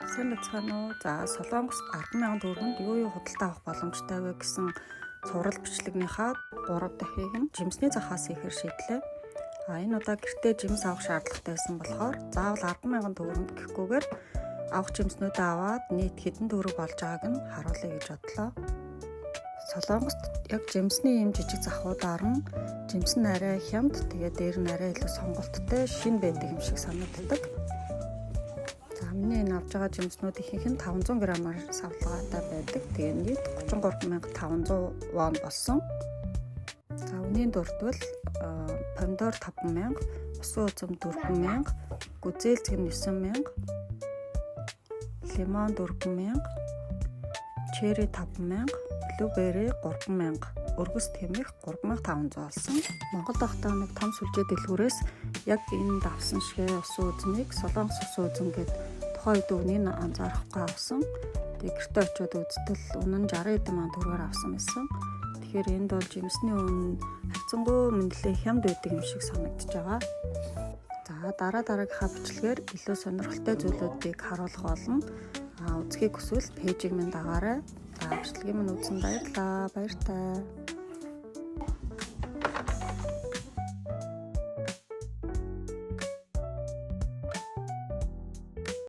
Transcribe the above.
Сайн бацгаана уу? За Солонгост 10,000 төгрөгөнд юу худалдаа авах боломжтой вэ гэсэн цуврал бичлэгнийхаа 3 дахийг нь жимсний захаас ихээр шийдлээ. Энэ удаа гэртээ жимс авах шаардлагатай байсан болохоор заавал 10,000 төгрөгөнд гэхгүйгээр авах жимснүүдээ аваад нийт хэдэн төгрөг болж байгааг нь харуулъя гэж бодлоо. Солонгост яг жимсний ийм жижиг захуудаар нь жимс нь арай хямд, тэгээд дээр нь арай илүү сонголттой шин байдаг юм шиг санагддаг. Миний энэ авж байгаа жимснүүд ихэнх нь 500 г-аар савлгаатай байдаг. Тэгээ нийт 33,500 вон болсон. За үнийн дурдвал помидор 5,000, усан үзэм 4,000, гүзээлзэг 9,000, лимон 4,000, черри 5,000, блүберри 3,000, өргөс тэмэх 3,500 болсон. Монголд байхдаа нэг том сүлжээ дэлгүүрээс яг энэ давсан шигээ усан үзмийг Солонгос усан үзэм гэдэг тухайд үнийг анзаарахгүй авсан. Тэгээ гэртээ очиод үзтэл үнэн 60 мянган төгрөгөөр авсан байсан. Тэгэхээр энд бол жимсний үнэ хайцангуй нэлээд хямд байдаг юм шиг санагдаж байгаа. За дараагийнхаа бичлэгээр илүү сонирхолтой зүйлүүдийг харуулах болно. Үзхийг хүсвэл пэйжийг минь дагаарай. За бичлэгийг минь үзсэн баярлалаа. Баяртай.